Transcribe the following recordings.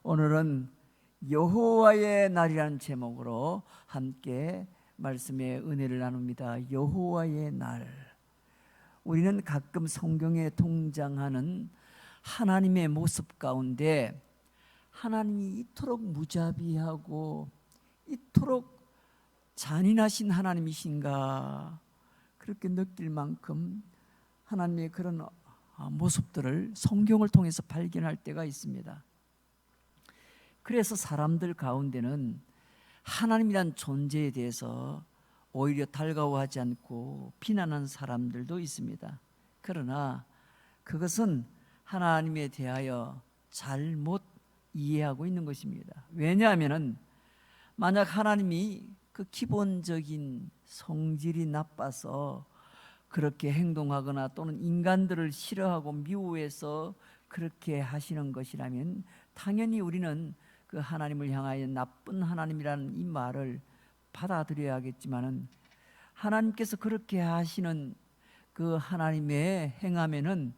오늘은 여호와의 날이라는 제목으로 함께 말씀의 은혜를 나눕니다. 여호와의 날. 우리는 가끔 성경에 등장하는 하나님의 모습 가운데 하나님이 이토록 무자비하고 이토록 잔인하신 하나님이신가 그렇게 느낄 만큼 하나님의 그런 모습들을 성경을 통해서 발견할 때가 있습니다. 그래서 사람들 가운데는 하나님이란 존재에 대해서 오히려 달가워하지 않고 비난하는 사람들도 있습니다. 그러나 그것은 하나님에 대하여 잘못 이해하고 있는 것입니다. 왜냐하면 만약 하나님이 그 기본적인 성질이 나빠서 그렇게 행동하거나 또는 인간들을 싫어하고 미워해서 그렇게 하시는 것이라면 당연히 우리는 그 하나님을 향하여 나쁜 하나님이라는 이 말을 받아들여야겠지만은 하나님께서 그렇게 하시는 그 하나님의 행함에는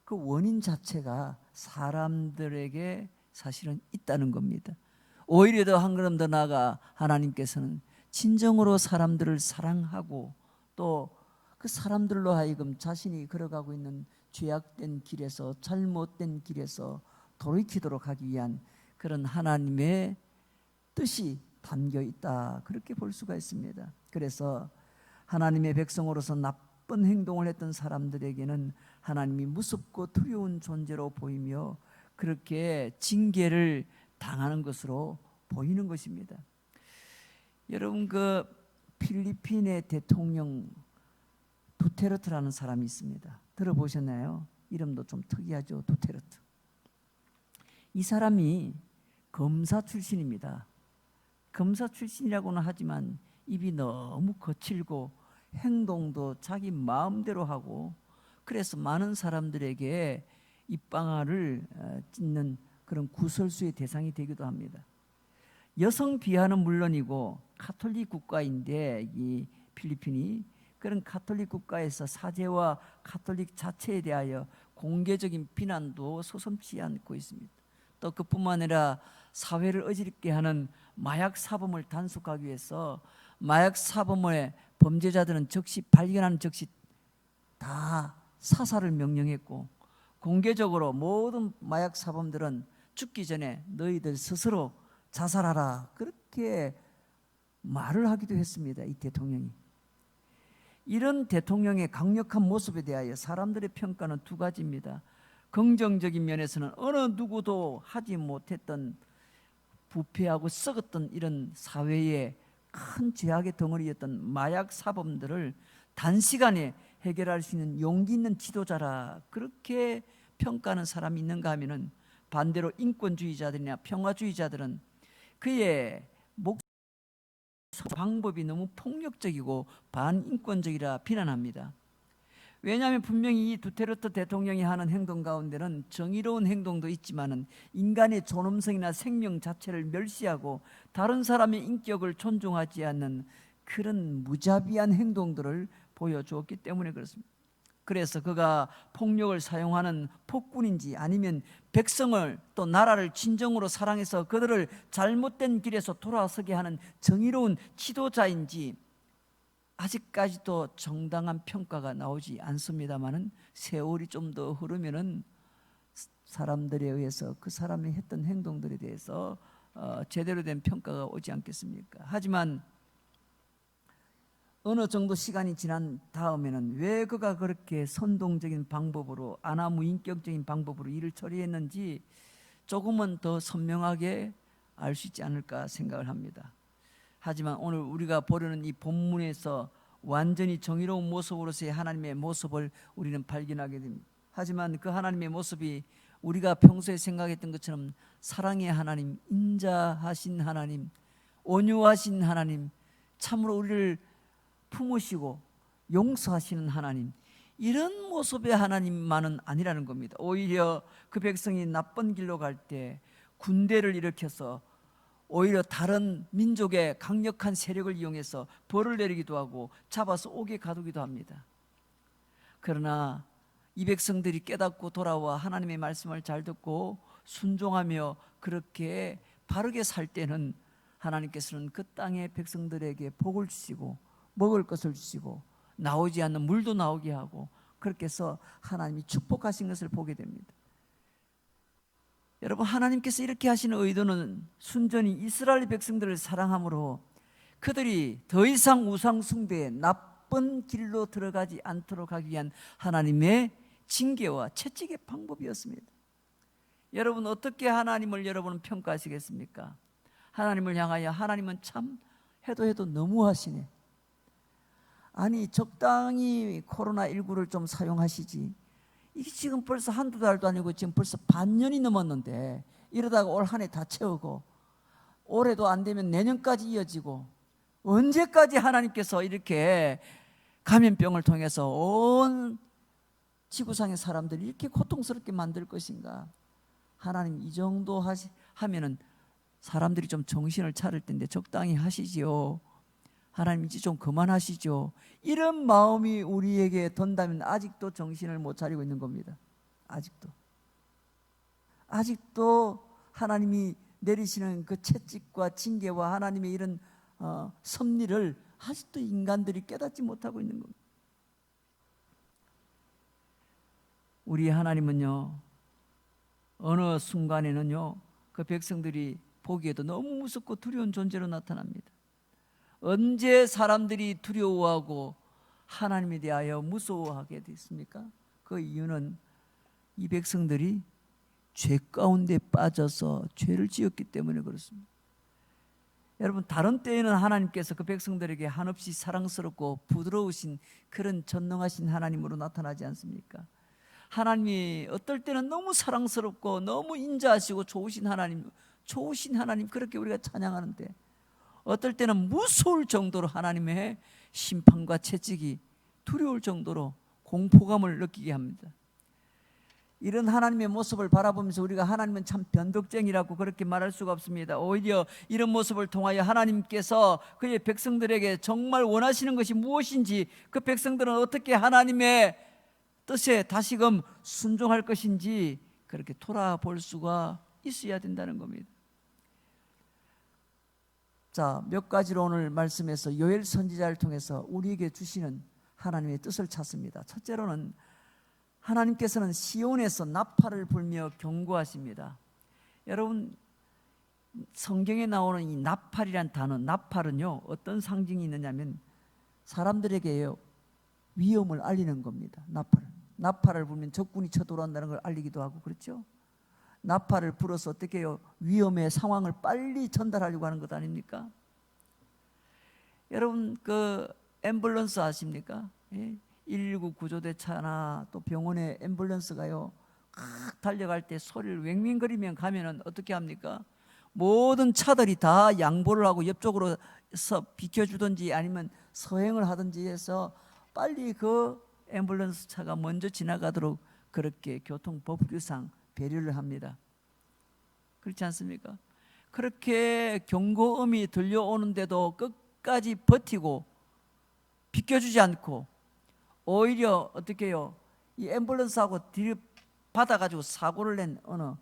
그 원인 자체가 사람들에게 사실은 있다는 겁니다. 오히려 더 한 걸음 더 나아가 하나님께서는 진정으로 사람들을 사랑하고 또 그 사람들로 하여금 자신이 걸어가고 있는 죄악된 길에서 잘못된 길에서 돌이키도록 하기 위한 그런 하나님의 뜻이 담겨 있다 그렇게 볼 수가 있습니다. 그래서 하나님의 백성으로서 나쁜 행동을 했던 사람들에게는 하나님이 무섭고 두려운 존재로 보이며 그렇게 징계를 당하는 것으로 보이는 것입니다. 여러분 그 필리핀의 대통령 두테르테라는 사람이 있습니다. 들어보셨나요? 이름도 좀 특이하죠. 두테르테. 이 사람이 검사 출신입니다. 검사 출신이라고는 하지만 입이 너무 거칠고 행동도 자기 마음대로 하고 그래서 많은 사람들에게 입방아를 찢는 그런 구설수의 대상이 되기도 합니다. 여성 비하는 물론이고 가톨릭 국가인데 이 필리핀이 그런 가톨릭 국가에서 사제와 가톨릭 자체에 대하여 공개적인 비난도 서슴지 않고 있습니다. 또 그뿐만 아니라 사회를 어지럽게 하는 마약 사범을 단속하기 위해서 마약 사범의 범죄자들은 즉시 발견하는 즉시 다 사살을 명령했고 공개적으로 모든 마약 사범들은 죽기 전에 너희들 스스로 자살하라 그렇게 말을 하기도 했습니다. 이 대통령이. 이런 대통령의 강력한 모습에 대하여 사람들의 평가는 두 가지입니다. 긍정적인 면에서는 어느 누구도 하지 못했던 부패하고 썩었던 이런 사회의 큰 죄악의 덩어리였던 마약 사범들을 단시간에 해결할 수 있는 용기 있는 지도자라 그렇게 평가하는 사람이 있는가 하면은 반대로 인권주의자들이나 평화주의자들은 그의 방법이 너무 폭력적이고 반인권적이라 비난합니다. 왜냐하면 분명히 이 두테르테 대통령이 하는 행동 가운데는 정의로운 행동도 있지만은 인간의 존엄성이나 생명 자체를 멸시하고 다른 사람의 인격을 존중하지 않는 그런 무자비한 행동들을 보여주었기 때문에 그렇습니다. 그래서 그가 폭력을 사용하는 폭군인지 아니면 백성을 또 나라를 진정으로 사랑해서 그들을 잘못된 길에서 돌아서게 하는 정의로운 지도자인지 아직까지도 정당한 평가가 나오지 않습니다만은 세월이 좀 더 흐르면은 사람들에 의해서 그 사람이 했던 행동들에 대해서 제대로 된 평가가 오지 않겠습니까? 하지만 어느 정도 시간이 지난 다음에는 왜 그가 그렇게 선동적인 방법으로 아나무인격적인 방법으로 일을 처리했는지 조금은 더 선명하게 알 수 있지 않을까 생각을 합니다. 하지만 오늘 우리가 보려는 이 본문에서 완전히 정의로운 모습으로서의 하나님의 모습을 우리는 발견하게 됩니다. 하지만 그 하나님의 모습이 우리가 평소에 생각했던 것처럼 사랑의 하나님, 인자하신 하나님, 온유하신 하나님, 참으로 우리를 품으시고 용서하시는 하나님, 이런 모습의 하나님만은 아니라는 겁니다. 오히려 그 백성이 나쁜 길로 갈 때 군대를 일으켜서 오히려 다른 민족의 강력한 세력을 이용해서 벌을 내리기도 하고 잡아서 옥에 가두기도 합니다. 그러나 이 백성들이 깨닫고 돌아와 하나님의 말씀을 잘 듣고 순종하며 그 그렇게 바르게 살 때는 하나님께서는 그 땅의 백성들에게 복을 주시고 먹을 것을 주시고 나오지 않는 물도 나오게 하고 그렇게 해서 하나님이 축복하신 것을 보게 됩니다. 여러분, 하나님께서 이렇게 하시는 의도는 순전히 이스라엘 백성들을 사랑함으로 그들이 더 이상 우상 숭배에 나쁜 길로 들어가지 않도록 하기 위한 하나님의 징계와 채찍의 방법이었습니다. 여러분, 어떻게 하나님을 여러분은 평가하시겠습니까? 하나님을 향하여 하나님은 참 해도 너무하시네. 아니, 적당히 코로나19를 좀 사용하시지. 이게 지금 벌써 한두 달도 아니고 지금 벌써 반년이 넘었는데 이러다가 올 한 해 다 채우고 올해도 안 되면 내년까지 이어지고 언제까지 하나님께서 이렇게 감염병을 통해서 온 지구상의 사람들이 이렇게 고통스럽게 만들 것인가? 하나님, 이 정도 하면은 사람들이 좀 정신을 차릴 텐데 적당히 하시지요. 하나님, 이제 좀 그만하시죠. 이런 마음이 우리에게 든다면 아직도 정신을 못 차리고 있는 겁니다. 아직도 하나님이 내리시는 그 채찍과 징계와 하나님의 이런 섭리를 아직도 인간들이 깨닫지 못하고 있는 겁니다. 우리 하나님은요, 어느 순간에는요, 그 백성들이 보기에도 너무 무섭고 두려운 존재로 나타납니다. 언제 사람들이 두려워하고 하나님에 대하여 무서워하게 됐습니까? 그 이유는 이 백성들이 죄 가운데 빠져서 죄를 지었기 때문에 그렇습니다. 여러분, 다른 때에는 하나님께서 그 백성들에게 한없이 사랑스럽고 부드러우신 그런 전능하신 하나님으로 나타나지 않습니까? 하나님이 어떨 때는 너무 사랑스럽고 너무 인자하시고 좋으신 하나님 그렇게 우리가 찬양하는데 어떨 때는 무서울 정도로 하나님의 심판과 채찍이 두려울 정도로 공포감을 느끼게 합니다. 이런 하나님의 모습을 바라보면서 우리가 하나님은 참 변덕쟁이라고 그렇게 말할 수가 없습니다. 오히려 이런 모습을 통하여 하나님께서 그의 백성들에게 정말 원하시는 것이 무엇인지, 그 백성들은 어떻게 하나님의 뜻에 다시금 순종할 것인지 그렇게 돌아볼 수가 있어야 된다는 겁니다. 자, 몇 가지로 오늘 말씀에서 요엘 선지자를 통해서 우리에게 주시는 하나님의 뜻을 찾습니다. 첫째로는 하나님께서는 시온에서 나팔을 불며 경고하십니다. 여러분, 성경에 나오는 이 나팔이란 단어, 나팔은요, 어떤 상징이 있느냐면 사람들에게 위험을 알리는 겁니다. 나팔을 불면 적군이 쳐들어온다는 걸 알리기도 하고 그렇죠. 나팔을 불어서 어떻게 해요? 위험의 상황을 빨리 전달하려고 하는 것 아닙니까? 여러분, 그 앰뷸런스 아십니까? 119 구조대차나 또 병원에 앰뷸런스가요, 달려갈 때 소리를 웽웽거리면 가면은 어떻게 합니까? 모든 차들이 다 양보를 하고 옆쪽으로 서 비켜주든지 아니면 서행을 하든지 해서 빨리 그 앰뷸런스 차가 먼저 지나가도록 그렇게 교통법규상 배려를 합니다. 그렇지 않습니까? 그렇게 경고음이 들려오는데도 끝까지 버티고 비켜주지 않고 오히려 어떻게 해요? 이 앰뷸런스하고 들이받아가지고 사고를 낸 어느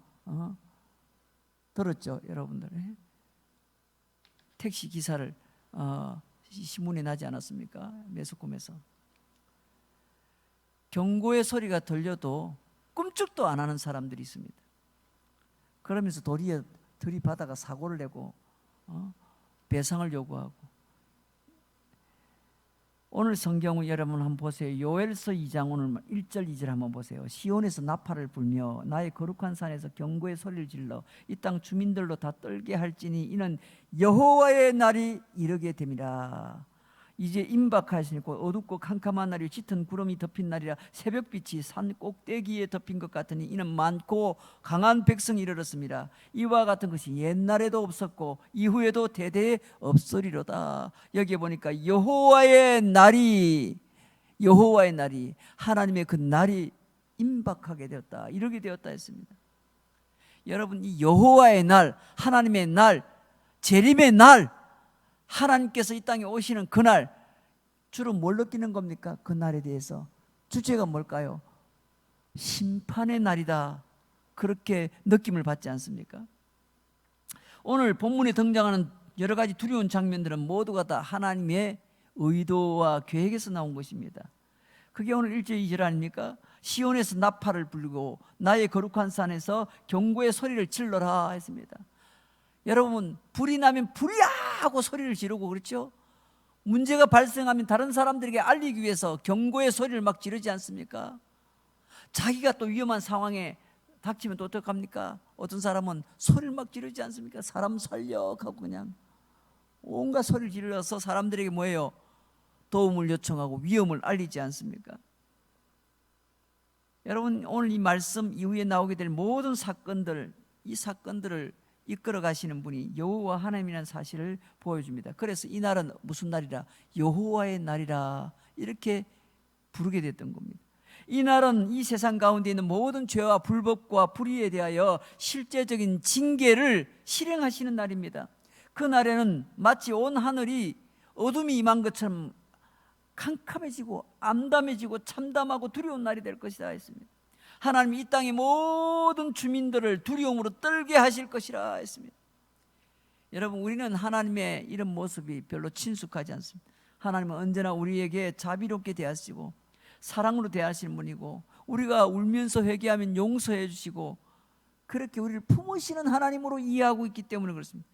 들었죠, 여러분들? 택시 기사를 신문에 나지 않았습니까? 매스컴에서. 경고의 소리가 들려도 꿈쩍도 안 하는 사람들이 있습니다. 그러면서 도리어 들이받아가 사고를 내고 배상을 요구하고. 오늘 성경을 여러분 한번 보세요. 요엘서 2장 오늘 1절 2절 한번 보세요. 시온에서 나팔을 불며 나의 거룩한 산에서 경고의 소리를 질러 이 땅 주민들로 다 떨게 할지니 이는 여호와의 날이 이르게 됨이라. 이제 임박하시고 어둡고 캄캄한 날이 짙은 구름이 덮인 날이라. 새벽빛이 산 꼭대기에 덮인 것 같으니 이는 많고 강한 백성이 이르렀습니다. 이와 같은 것이 옛날에도 없었고 이후에도 대대에 없으리로다. 여기 보니까 여호와의 날이 하나님의 그 날이 임박하게 되었다, 이르게 되었다 했습니다. 여러분, 이 여호와의 날, 하나님의 날, 재림의 날, 하나님께서 이 땅에 오시는 그날, 주로 뭘 느끼는 겁니까? 그 날에 대해서 주제가 뭘까요? 심판의 날이다, 그렇게 느낌을 받지 않습니까? 오늘 본문에 등장하는 여러 가지 두려운 장면들은 모두가 다 하나님의 의도와 계획에서 나온 것입니다. 그게 오늘 1절 2절 아닙니까? 시온에서 나팔을 불고 나의 거룩한 산에서 경고의 소리를 질러라 했습니다. 여러분, 불이 나면 불이야 하고 소리를 지르고 그렇죠? 문제가 발생하면 다른 사람들에게 알리기 위해서 경고의 소리를 막 지르지 않습니까? 자기가 또 위험한 상황에 닥치면 또 어떡합니까? 어떤 사람은 소리를 막 지르지 않습니까? 사람 살려 하고 그냥 온갖 소리를 질러서 사람들에게 뭐예요? 도움을 요청하고 위험을 알리지 않습니까? 여러분, 오늘 이 말씀 이후에 나오게 될 모든 사건들, 이 사건들을 이끌어 가시는 분이 여호와 하나님이라는 사실을 보여줍니다. 그래서 이 날은 무슨 날이라? 여호와의 날이라 이렇게 부르게 됐던 겁니다. 이 날은 이 세상 가운데 있는 모든 죄와 불법과 불의에 대하여 실제적인 징계를 실행하시는 날입니다. 그 날에는 마치 온 하늘이 어둠이 임한 것처럼 캄캄해지고 암담해지고 참담하고 두려운 날이 될 것이다 했습니다. 하나님이 이 땅의 모든 주민들을 두려움으로 떨게 하실 것이라 했습니다. 여러분, 우리는 하나님의 이런 모습이 별로 친숙하지 않습니다. 하나님은 언제나 우리에게 자비롭게 대하시고 사랑으로 대하시는 분이고, 우리가 울면서 회개하면 용서해 주시고 그렇게 우리를 품으시는 하나님으로 이해하고 있기 때문에 그렇습니다.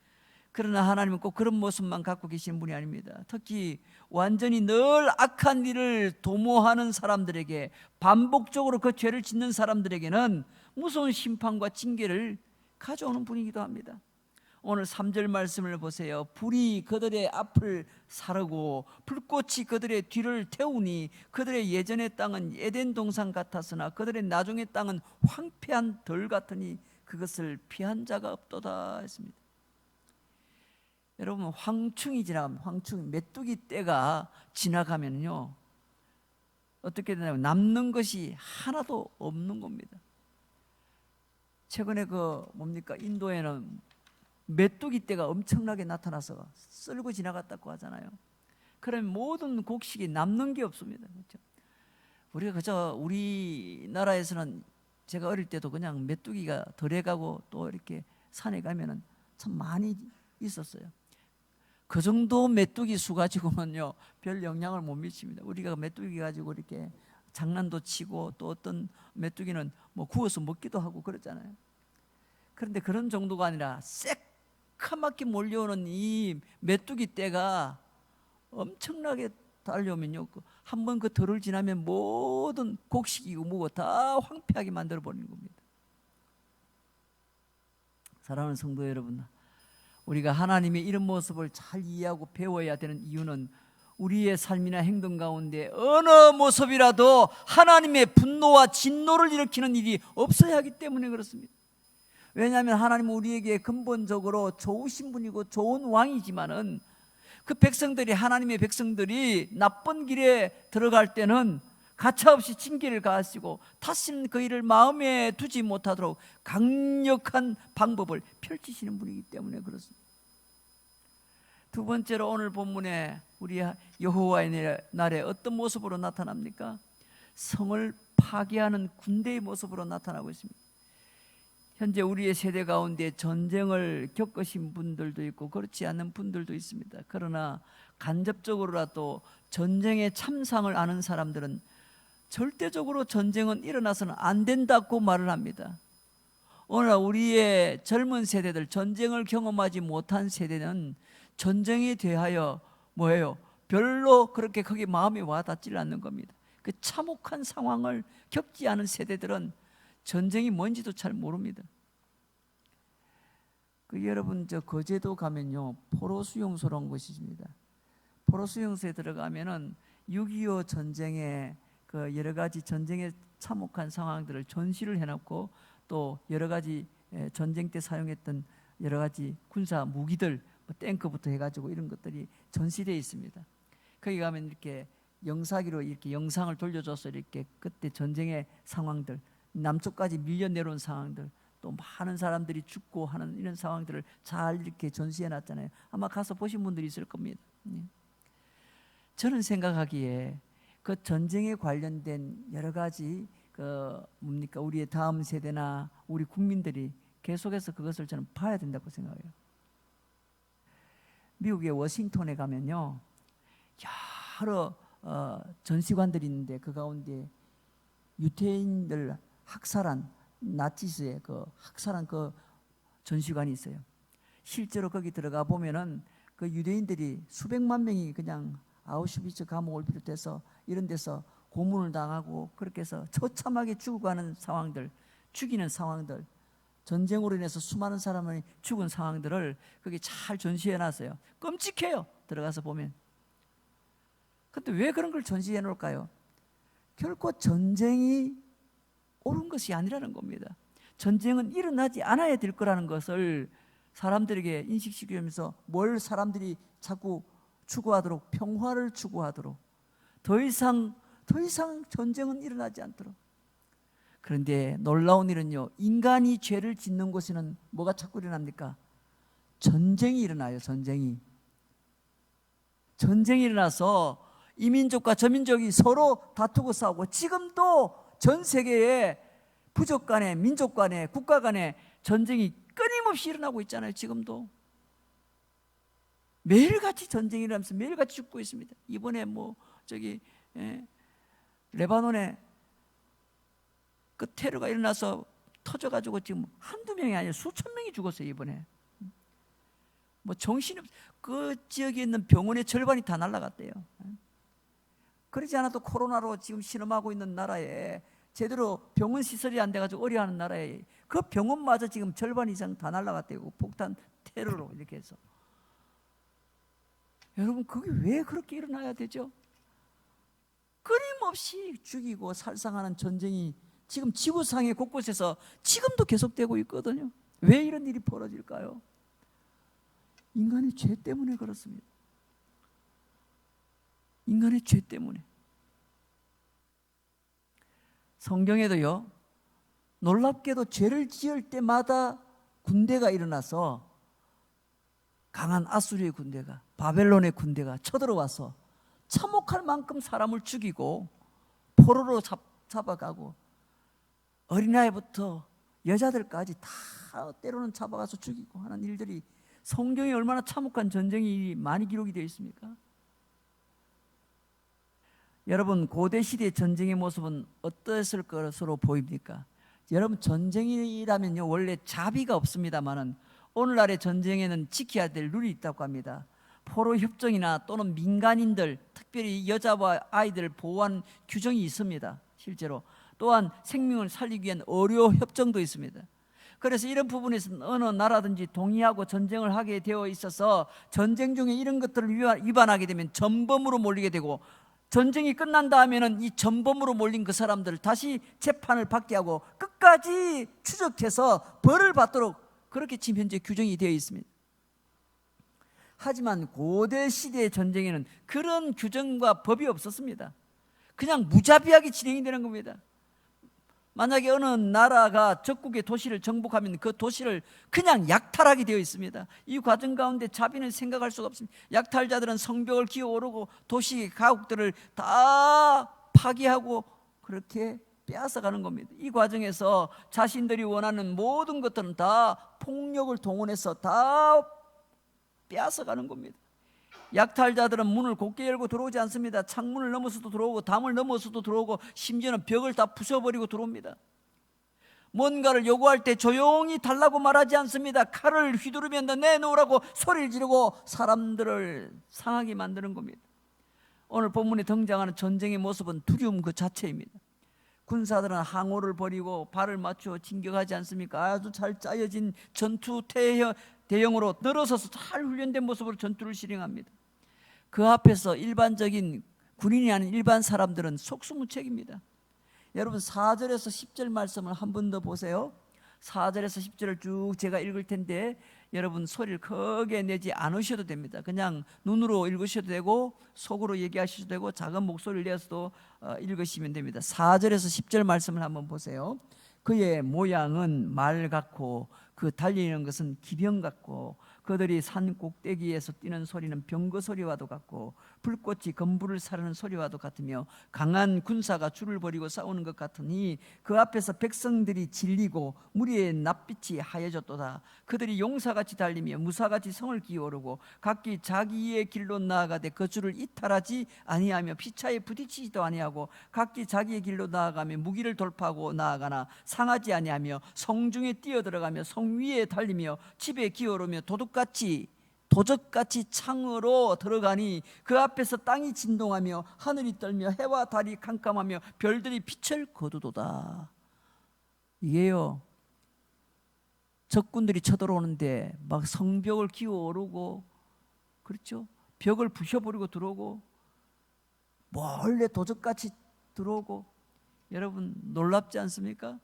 그러나 하나님은 꼭 그런 모습만 갖고 계시는 분이 아닙니다. 특히 완전히 늘 악한 일을 도모하는 사람들에게, 반복적으로 그 죄를 짓는 사람들에게는 무서운 심판과 징계를 가져오는 분이기도 합니다. 오늘 3절 말씀을 보세요. 불이 그들의 앞을 사르고 불꽃이 그들의 뒤를 태우니 그들의 예전의 땅은 에덴 동산 같았으나 그들의 나중의 땅은 황폐한 덜 같으니 그것을 피한 자가 없도다 했습니다. 여러분, 황충이 지나가면, 황충 메뚜기 때가 지나가면요 어떻게 되냐면 남는 것이 하나도 없는 겁니다. 최근에 인도에는 메뚜기 떼가 엄청나게 나타나서 쓸고 지나갔다고 하잖아요. 그러면 모든 곡식이 남는 게 없습니다. 그렇죠? 우리가 그저 우리나라에서는 제가 어릴 때도 그냥 메뚜기가 덜해가고 또 이렇게 산에 가면은 참 많이 있었어요. 그 정도 메뚜기 수 가지고는요 별 영향을 못 미칩니다. 우리가 메뚜기 가지고 이렇게 장난도 치고 또 어떤 메뚜기는 뭐 구워서 먹기도 하고 그러잖아요. 그런데 그런 정도가 아니라 새카맣게 몰려오는 이 메뚜기 떼가 엄청나게 달려오면요 한번 그 덜을 지나면 모든 곡식이고 뭐고 다 황폐하게 만들어 버리는 겁니다. 사랑하는 성도 여러분, 우리가 하나님의 이런 모습을 잘 이해하고 배워야 되는 이유는 우리의 삶이나 행동 가운데 어느 모습이라도 하나님의 분노와 진노를 일으키는 일이 없어야 하기 때문에 그렇습니다. 왜냐하면 하나님은 우리에게 근본적으로 좋으신 분이고 좋은 왕이지만은 그 백성들이, 하나님의 백성들이 나쁜 길에 들어갈 때는 가차없이 징계를 가하시고 다시는 그 일을 마음에 두지 못하도록 강력한 방법을 펼치시는 분이기 때문에 그렇습니다. 두 번째로 오늘 본문에 우리 여호와의 날에 어떤 모습으로 나타납니까? 성을 파괴하는 군대의 모습으로 나타나고 있습니다. 현재 우리의 세대 가운데 전쟁을 겪으신 분들도 있고 그렇지 않은 분들도 있습니다. 그러나 간접적으로라도 전쟁의 참상을 아는 사람들은 절대적으로 전쟁은 일어나서는 안 된다고 말을 합니다. 오늘 우리의 젊은 세대들, 전쟁을 경험하지 못한 세대는 전쟁에 대하여 뭐예요? 별로 그렇게 크게 마음이 와닿지 않는 겁니다. 그 참혹한 상황을 겪지 않은 세대들은 전쟁이 뭔지도 잘 모릅니다. 여러분 거제도 가면요 포로 수용소라는 곳이 있습니다. 포로 수용소에 들어가면은 6.25 전쟁에 그 여러 가지 전쟁의 참혹한 상황들을 전시를 해놓고 또 여러 가지 전쟁 때 사용했던 여러 가지 군사 무기들, 뭐 탱크부터 해가지고 이런 것들이 전시되어 있습니다. 거기 가면 이렇게 영사기로 이렇게 영상을 돌려줘서 이렇게 그때 전쟁의 상황들, 남쪽까지 밀려 내려온 상황들, 또 많은 사람들이 죽고 하는 이런 상황들을 잘 이렇게 전시해 놨잖아요. 아마 가서 보신 분들이 있을 겁니다. 저는 생각하기에 그 전쟁에 관련된 여러 가지 우리의 다음 세대나 우리 국민들이 계속해서 그것을 저는 봐야 된다고 생각해요. 미국의 워싱턴에 가면요, 여러 전시관들이 있는데 그 가운데 유태인들 학살한 나치스의 그 학살한 그 전시관이 있어요. 실제로 거기 들어가 보면은 그 유대인들이 수백만 명이 그냥 아우슈비츠 감옥을 비롯해서 이런 데서 고문을 당하고 그렇게 해서 처참하게 죽어가는 상황들, 죽이는 상황들, 전쟁으로 인해서 수많은 사람이 죽은 상황들을 거기 잘 전시해 놨어요. 끔찍해요, 들어가서 보면. 근데 왜 그런 걸 전시해 놓을까요? 결코 전쟁이 옳은 것이 아니라는 겁니다. 전쟁은 일어나지 않아야 될 거라는 것을 사람들에게 인식시키면서 뭘 사람들이 자꾸 추구하도록, 평화를 추구하도록, 더 이상 전쟁은 일어나지 않도록. 그런데 놀라운 일은요, 인간이 죄를 짓는 곳에는 뭐가 자꾸 일어납니까? 전쟁이 일어나요. 전쟁이 일어나서 이 민족과 저 민족이 서로 다투고 싸우고, 지금도 전 세계에 부족 간에, 민족 간에, 국가 간에 전쟁이 끊임없이 일어나고 있잖아요. 지금도 매일같이 전쟁이 일어나면서 매일같이 죽고 있습니다. 이번에 레바논에 그 테러가 일어나서 터져가지고 지금 한두 명이 아니라 수천 명이 죽었어요. 이번에 정신없, 그 지역에 있는 병원의 절반이 다 날아갔대요. 그러지 않아도 코로나로 지금 신음하고 있는 나라에, 제대로 병원 시설이 안 돼가지고 어려워하는 나라에 그 병원마저 지금 절반 이상 다 날아갔대요. 폭탄 테러로 이렇게 해서. 여러분, 그게 왜 그렇게 일어나야 되죠? 끊임없이 죽이고 살상하는 전쟁이 지금 지구상의 곳곳에서 지금도 계속되고 있거든요. 왜 이런 일이 벌어질까요? 인간의 죄 때문에 그렇습니다. 인간의 죄 때문에. 성경에도요, 놀랍게도 죄를 지을 때마다 군대가 일어나서, 강한 아수르의 군대가, 바벨론의 군대가 쳐들어와서 참혹할 만큼 사람을 죽이고 포로로 잡아가고, 어린아이부터 여자들까지 다 때로는 잡아가서 죽이고 하는 일들이, 성경에 얼마나 참혹한 전쟁이 많이 기록이 되어 있습니까? 여러분, 고대 시대의 전쟁의 모습은 어떠했을 것으로 보입니까? 여러분, 전쟁이라면요, 원래 자비가 없습니다만은 오늘날의 전쟁에는 지켜야 될 룰이 있다고 합니다. 포로 협정이나 또는 민간인들, 특별히 여자와 아이들을 보호한 규정이 있습니다. 실제로. 또한 생명을 살리기 위한 의료 협정도 있습니다. 그래서 이런 부분에서는 어느 나라든지 동의하고 전쟁을 하게 되어 있어서 전쟁 중에 이런 것들을 위반하게 되면 전범으로 몰리게 되고, 전쟁이 끝난 다음에는 이 전범으로 몰린 그 사람들을 다시 재판을 받게 하고 끝까지 추적해서 벌을 받도록, 그렇게 지금 현재 규정이 되어 있습니다. 하지만 고대 시대의 전쟁에는 그런 규정과 법이 없었습니다. 그냥 무자비하게 진행이 되는 겁니다. 만약에 어느 나라가 적국의 도시를 정복하면 그 도시를 그냥 약탈하게 되어 있습니다. 이 과정 가운데 자비는 생각할 수가 없습니다. 약탈자들은 성벽을 기어오르고 도시 가옥들을 다 파괴하고 그렇게 빼앗아가는 겁니다. 이 과정에서 자신들이 원하는 모든 것들은 다 폭력을 동원해서 다 빼앗아가는 겁니다. 약탈자들은 문을 곧게 열고 들어오지 않습니다. 창문을 넘어서도 들어오고 담을 넘어서도 들어오고 심지어는 벽을 다 부숴버리고 들어옵니다. 뭔가를 요구할 때 조용히 달라고 말하지 않습니다. 칼을 휘두르면 내놓으라고 소리를 지르고 사람들을 상하게 만드는 겁니다. 오늘 본문에 등장하는 전쟁의 모습은 두려움 그 자체입니다. 군사들은 항호를 벌이고 발을 맞추어 진격하지 않습니까? 아주 잘 짜여진 전투 대형으로 늘어서서 잘 훈련된 모습으로 전투를 실행합니다. 그 앞에서 일반적인 군인이 아닌 일반 사람들은 속수무책입니다. 여러분, 4절에서 10절 말씀을 한 번 더 보세요. 4절에서 10절을 쭉 제가 읽을 텐데 여러분 소리를 크게 내지 않으셔도 됩니다. 그냥 눈으로 읽으셔도 되고 속으로 얘기하셔도 되고 작은 목소리를 내어서도 읽으시면 됩니다. 4절에서 10절 말씀을 한번 보세요. 그의 모양은 말 같고 그 달리는 것은 기병 같고, 그들이 산 꼭대기에서 뛰는 소리는 병거 소리와도 같고, 불꽃이 건물을 사르는 소리와도 같으며, 강한 군사가 줄을 벌이고 싸우는 것 같으니 그 앞에서 백성들이 질리고 무리의 낯빛이 하얘졌도다. 그들이 용사같이 달리며 무사같이 성을 기어오르고 각기 자기의 길로 나아가되 그 줄을 이탈하지 아니하며 피차에 부딪히지도 아니하고 각기 자기의 길로 나아가며 무기를 돌파하고 나아가나 상하지 아니하며 성중에 뛰어들어가며 성 위에 달리며 집에 기어오르며 도적같이 창으로 들어가니 그 앞에서 땅이 진동하며 하늘이 떨며 해와 달이 캄캄하며 별들이 빛을 거두도다. 이게요, 적군들이 쳐들어오는데 막 성벽을 기어오르고, 그렇죠? 벽을 부셔버리고 들어오고 몰래 도적같이 들어오고, 여러분 놀랍지 않습니까?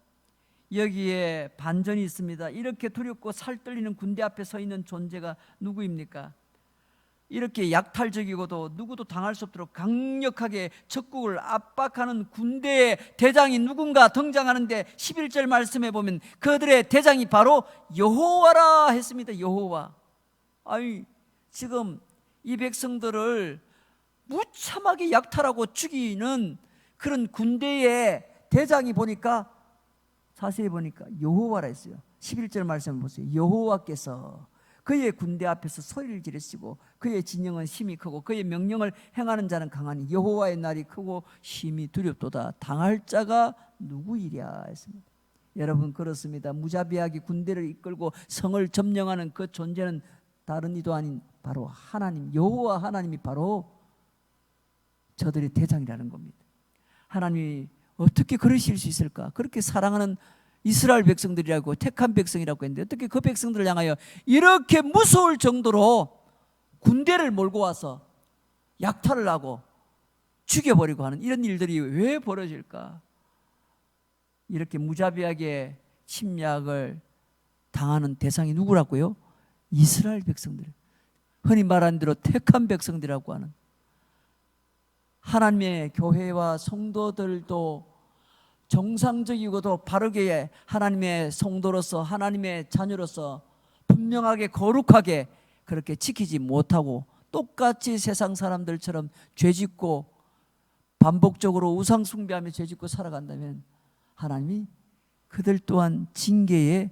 여기에 반전이 있습니다. 이렇게 두렵고 살떨리는 군대 앞에 서 있는 존재가 누구입니까? 이렇게 약탈적이고도 누구도 당할 수 없도록 강력하게 적국을 압박하는 군대의 대장이 누군가 등장하는데 11절 말씀에 보면 그들의 대장이 바로 여호와라 했습니다. 여호와. 아니, 지금 이 백성들을 무참하게 약탈하고 죽이는 그런 군대의 대장이 보니까, 자세히 보니까 여호와라 했어요. 11절 말씀을 보세요. 여호와께서 그의 군대 앞에서 소리를 지르시고 그의 진영은 힘이 크고 그의 명령을 행하는 자는 강하니 여호와의 날이 크고 힘이 두렵도다. 당할 자가 누구이랴 했습니다. 여러분, 그렇습니다. 무자비하게 군대를 이끌고 성을 점령하는 그 존재는 다른 이도 아닌 바로 하나님, 여호와 하나님이 바로 저들의 대장이라는 겁니다. 하나님이 어떻게 그러실 수 있을까? 그렇게 사랑하는 이스라엘 백성들이라고, 택한 백성이라고 했는데 어떻게 그 백성들을 향하여 이렇게 무서울 정도로 군대를 몰고 와서 약탈을 하고 죽여버리고 하는 이런 일들이 왜 벌어질까? 이렇게 무자비하게 침략을 당하는 대상이 누구라고요? 이스라엘 백성들, 흔히 말하는 대로 택한 백성들이라고 하는, 하나님의 교회와 성도들도 정상적이고도 바르게 하나님의 성도로서, 하나님의 자녀로서 분명하게 거룩하게 그렇게 지키지 못하고 똑같이 세상 사람들처럼 죄짓고 반복적으로 우상 숭배하며 죄짓고 살아간다면 하나님이 그들 또한 징계의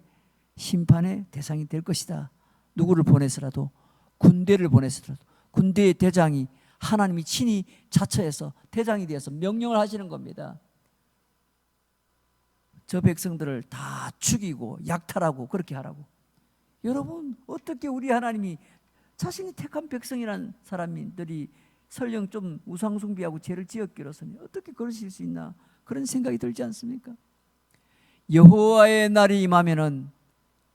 심판의 대상이 될 것이다. 누구를 보내서라도, 군대를 보내서라도, 군대의 대장이 하나님이 친히 자처해서 대장이 되어서 명령을 하시는 겁니다. 저 백성들을 다 죽이고 약탈하고 그렇게 하라고. 여러분, 어떻게 우리 하나님이 자신이 택한 백성이란 사람들이 설령 좀 우상숭배하고 죄를 지었기로서는 어떻게 그러실 수 있나, 그런 생각이 들지 않습니까? 여호와의 날이 임하면은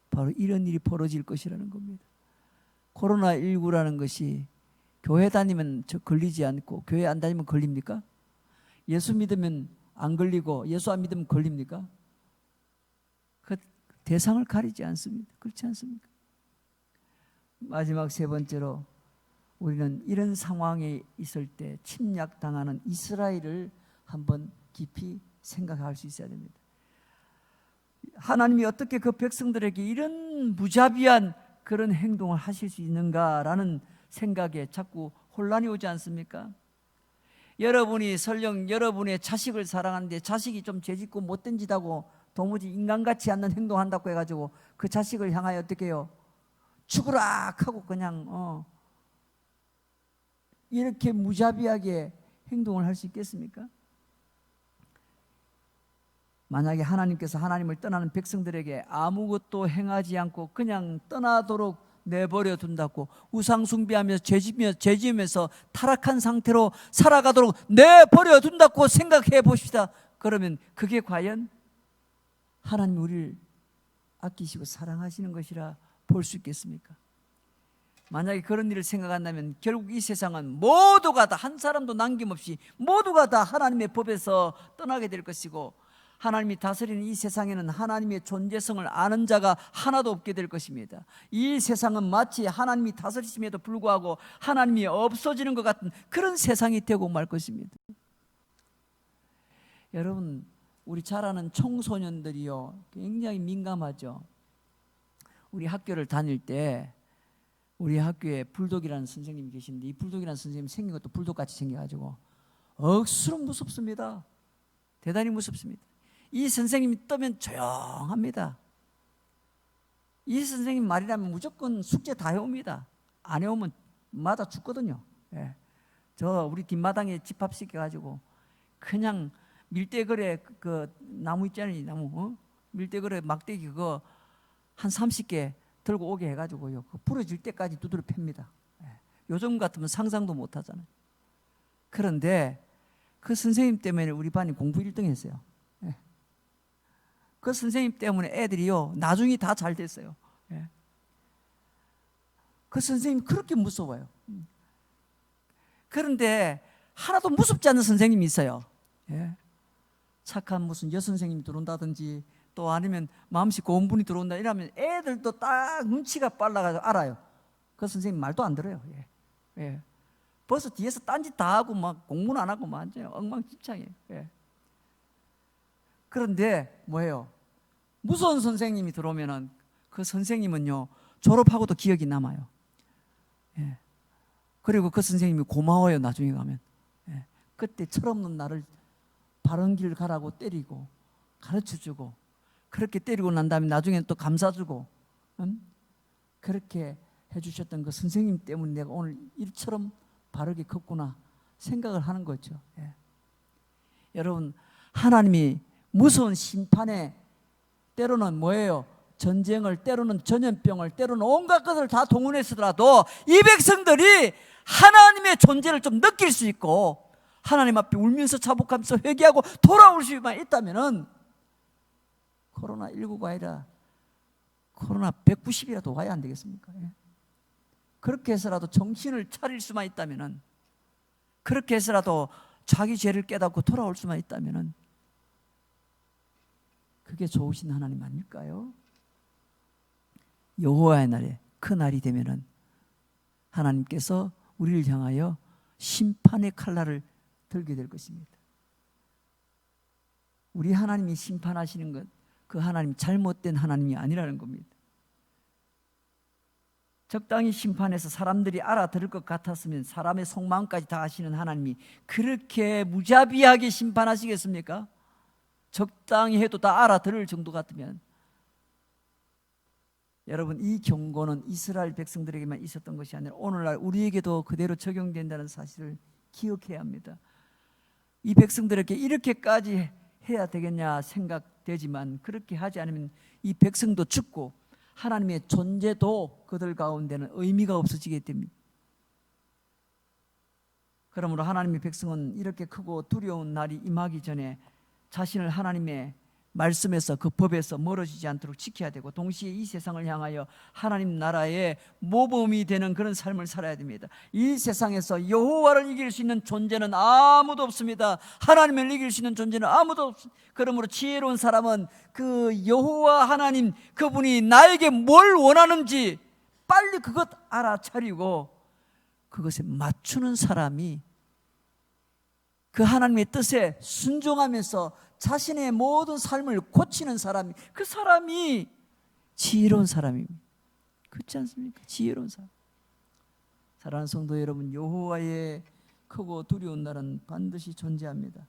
바로 이런 일이 벌어질 것이라는 겁니다. 코로나19라는 것이 교회 다니면 걸리지 않고 교회 안 다니면 걸립니까? 예수 믿으면 안 걸리고 예수 안 믿으면 걸립니까? 그 대상을 가리지 않습니다. 그렇지 않습니까? 마지막 세 번째로, 우리는 이런 상황에 있을 때 침략당하는 이스라엘을 한번 깊이 생각할 수 있어야 됩니다. 하나님이 어떻게 그 백성들에게 이런 무자비한 그런 행동을 하실 수 있는가라는 생각에 자꾸 혼란이 오지 않습니까? 여러분이 설령 여러분의 자식을 사랑하는데 자식이 좀 죄짓고 못된 짓하고 도무지 인간 같지 않는 행동한다고 해가지고 그 자식을 향하여 어떻게 해요? 죽으라 하고 그냥 이렇게 무자비하게 행동을 할 수 있겠습니까? 만약에 하나님께서 하나님을 떠나는 백성들에게 아무것도 행하지 않고 그냥 떠나도록 내버려 둔다고, 우상 숭배하며 죄지으면서 타락한 상태로 살아가도록 내버려 둔다고 생각해 봅시다. 그러면 그게 과연 하나님 우리를 아끼시고 사랑하시는 것이라 볼 수 있겠습니까? 만약에 그런 일을 생각한다면 결국 이 세상은 모두가 다, 한 사람도 남김없이 모두가 다 하나님의 법에서 떠나게 될 것이고, 하나님이 다스리는 이 세상에는 하나님의 존재성을 아는 자가 하나도 없게 될 것입니다. 이 세상은 마치 하나님이 다스리심에도 불구하고 하나님이 없어지는 것 같은 그런 세상이 되고 말 것입니다. 여러분, 우리 잘 아는 청소년들이요, 굉장히 민감하죠. 우리 학교를 다닐 때 우리 학교에 불독이라는 선생님이 계신데, 이 불독이라는 선생님이 생긴 것도 불독같이 생겨가지고 억수로 무섭습니다. 대단히 무섭습니다. 이 선생님이 뜨면 조용합니다. 이 선생님 말이라면 무조건 숙제 다 해옵니다. 안 해오면 맞아 죽거든요. 예. 저 우리 뒷마당에 집합시켜가지고 그냥 밀대거래 그 나무 있잖아요. 나무 밀대거래 막대기 그거 한 30개 들고 오게 해가지고요. 그 부러질 때까지 두드려 팹니다. 예. 요즘 같으면 상상도 못 하잖아요. 그런데 그 선생님 때문에 우리 반이 공부 1등 했어요. 예. 그 선생님 때문에 애들이요 나중에 다 잘 됐어요. 예. 그 선생님이 그렇게 무서워요. 그런데 하나도 무섭지 않은 선생님이 있어요. 예. 착한 무슨 여선생님이 들어온다든지 또 아니면 마음씨 고운 분이 들어온다 이러면 애들도 딱 눈치가 빨라가지고 알아요. 그 선생님 말도 안 들어요. 예. 예. 벌써 뒤에서 딴짓 다 하고 막 공부는 안 하고 막 완전히 엉망진창이에요. 예. 그런데 뭐예요? 무서운 선생님이 들어오면은 그 선생님은요 졸업하고도 기억이 남아요. 예. 그리고 그 선생님이 고마워요. 나중에 가면. 예. 그때 철없는 나를 바른 길 가라고 때리고 가르쳐주고 그렇게 때리고 난 다음에 나중에 또 감사주고 그렇게 해주셨던 그 선생님 때문에 내가 오늘 일처럼 바르게 컸구나 생각을 하는 거죠. 예. 여러분 하나님이 무서운 심판에 때로는 뭐예요? 전쟁을 때로는 전염병을 때로는 온갖 것을 다 동원했으더라도 이 백성들이 하나님의 존재를 좀 느낄 수 있고 하나님 앞에 울면서 자복하면서 회개하고 돌아올 수만 있다면은 코로나19가 아니라 코로나 190이라도 와야 안 되겠습니까? 예. 그렇게 해서라도 정신을 차릴 수만 있다면은 그렇게 해서라도 자기 죄를 깨닫고 돌아올 수만 있다면은 그게 좋으신 하나님 아닐까요? 여호와의 날에 그 날이 되면은 하나님께서 우리를 향하여 심판의 칼날을 들게 될 것입니다. 우리 하나님이 심판하시는 것, 그 하나님 잘못된 하나님이 아니라는 겁니다. 적당히 심판해서 사람들이 알아들을 것 같았으면 사람의 속마음까지 다 아시는 하나님이 그렇게 무자비하게 심판하시겠습니까? 적당히 해도 다 알아들을 정도 같으면. 여러분 이 경고는 이스라엘 백성들에게만 있었던 것이 아니라 오늘날 우리에게도 그대로 적용된다는 사실을 기억해야 합니다. 이 백성들에게 이렇게까지 해야 되겠냐 생각되지만 그렇게 하지 않으면 이 백성도 죽고 하나님의 존재도 그들 가운데는 의미가 없어지게 됩니다. 그러므로 하나님의 백성은 이렇게 크고 두려운 날이 임하기 전에 자신을 하나님의 말씀에서 그 법에서 멀어지지 않도록 지켜야 되고 동시에 이 세상을 향하여 하나님 나라의 모범이 되는 그런 삶을 살아야 됩니다. 이 세상에서 여호와를 이길 수 있는 존재는 아무도 없습니다. 하나님을 이길 수 있는 존재는 아무도 없습니다. 그러므로 지혜로운 사람은 그 여호와 하나님 그분이 나에게 뭘 원하는지 빨리 그것 알아차리고 그것에 맞추는 사람이 그 하나님의 뜻에 순종하면서 자신의 모든 삶을 고치는 사람이 그 사람이 지혜로운 사람입니다. 그렇지 않습니까? 지혜로운 사람. 사랑하는 성도 여러분, 여호와의 크고 두려운 날은 반드시 존재합니다.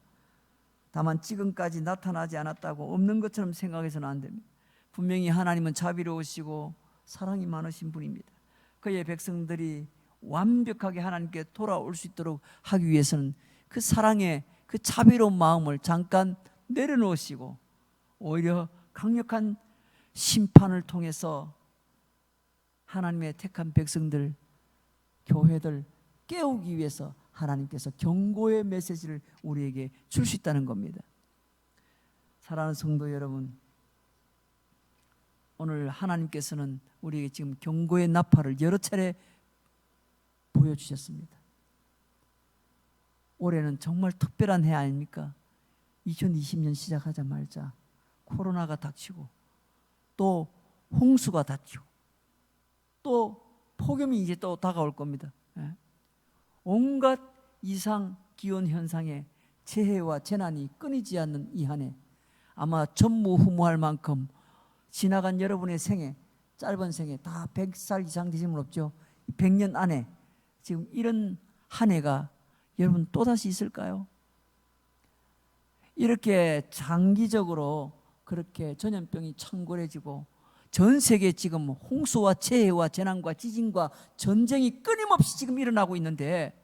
다만 지금까지 나타나지 않았다고 없는 것처럼 생각해서는 안 됩니다. 분명히 하나님은 자비로우시고 사랑이 많으신 분입니다. 그의 백성들이 완벽하게 하나님께 돌아올 수 있도록 하기 위해서는 그 사랑의 그 자비로운 마음을 잠깐 내려놓으시고 오히려 강력한 심판을 통해서 하나님의 택한 백성들, 교회들 깨우기 위해서 하나님께서 경고의 메시지를 우리에게 줄 수 있다는 겁니다. 사랑하는 성도 여러분, 오늘 하나님께서는 우리에게 지금 경고의 나팔을 여러 차례 보여주셨습니다. 올해는 정말 특별한 해 아닙니까? 2020년 시작하자마자 코로나가 닥치고 또 홍수가 닥치고 또 폭염이 이제 또 다가올 겁니다. 온갖 이상 기온 현상에 재해와 재난이 끊이지 않는 이 한 해 아마 전무후무할 만큼 지나간 여러분의 생에 짧은 생에 다 100살 이상 되신 분 없죠? 100년 안에 지금 이런 한 해가 여러분 또다시 있을까요? 이렇게 장기적으로 그렇게 전염병이 창궐해지고 전 세계에 지금 홍수와 재해와 재난과 지진과 전쟁이 끊임없이 지금 일어나고 있는데,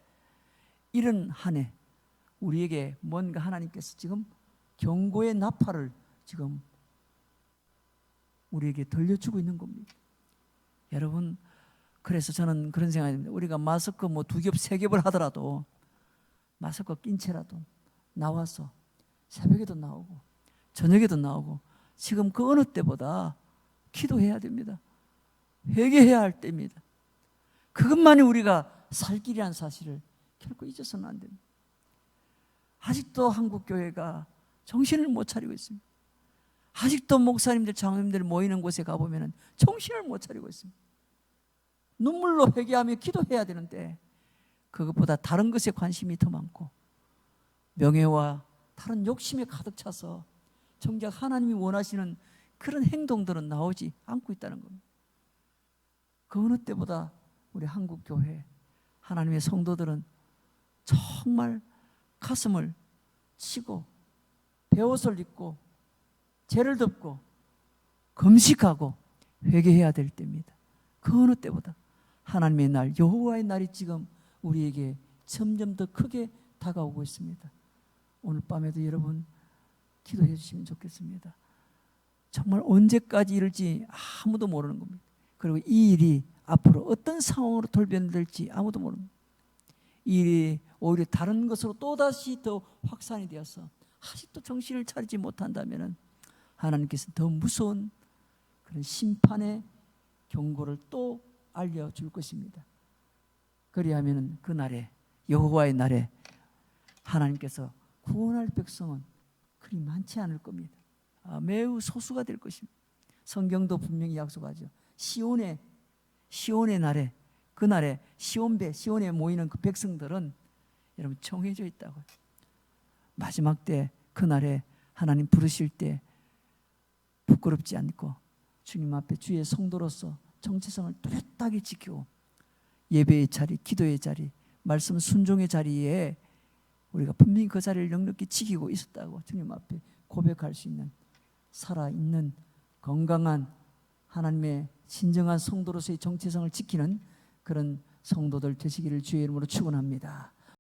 이런 한 해 우리에게 뭔가 하나님께서 지금 경고의 나팔을 지금 우리에게 들려주고 있는 겁니다. 여러분, 그래서 저는 그런 생각입니다. 우리가 마스크 뭐 2겹 3겹을 하더라도 마스크 낀 채라도 나와서 새벽에도 나오고 저녁에도 나오고 지금 그 어느 때보다 기도해야 됩니다. 회개해야 할 때입니다. 그것만이 우리가 살 길이란 사실을 결코 잊어서는 안 됩니다. 아직도 한국교회가 정신을 못 차리고 있습니다. 아직도 목사님들, 장로님들 모이는 곳에 가보면 정신을 못 차리고 있습니다. 눈물로 회개하며 기도해야 되는데 그것보다 다른 것에 관심이 더 많고 명예와 다른 욕심에 가득 차서 정작 하나님이 원하시는 그런 행동들은 나오지 않고 있다는 겁니다. 그 어느 때보다 우리 한국교회 하나님의 성도들은 정말 가슴을 치고 베옷을 입고 죄를 덮고 금식하고 회개해야 될 때입니다. 그 어느 때보다 하나님의 날, 여호와의 날이 지금 우리에게 점점 더 크게 다가오고 있습니다. 오늘 밤에도 여러분 기도해 주시면 좋겠습니다. 정말 언제까지 이럴지 아무도 모르는 겁니다. 그리고 이 일이 앞으로 어떤 상황으로 돌변될지 아무도 모릅니다. 이 일이 오히려 다른 것으로 또다시 더 확산이 되어서 아직도 정신을 차리지 못한다면 하나님께서 더 무서운 그런 심판의 경고를 또 알려줄 것입니다. 그리하면 그 날에, 여호와의 날에 하나님께서 구원할 백성은 그리 많지 않을 겁니다. 매우 소수가 될 것입니다. 성경도 분명히 약속하죠. 시온의 날에, 그 날에 시온에 모이는 그 백성들은 여러분 정해져 있다고요. 마지막 때, 그 날에 하나님 부르실 때 부끄럽지 않고 주님 앞에 주의 성도로서 정체성을 뚜렷하게 지키고 예배의 자리, 기도의 자리, 말씀 순종의 자리에 우리가 분명히 그 자리를 넉넉히 지키고 있었다고 주님 앞에 고백할 수 있는 살아있는 건강한 하나님의 진정한 성도로서의 정체성을 지키는 그런 성도들 되시기를 주의 이름으로 축원합니다.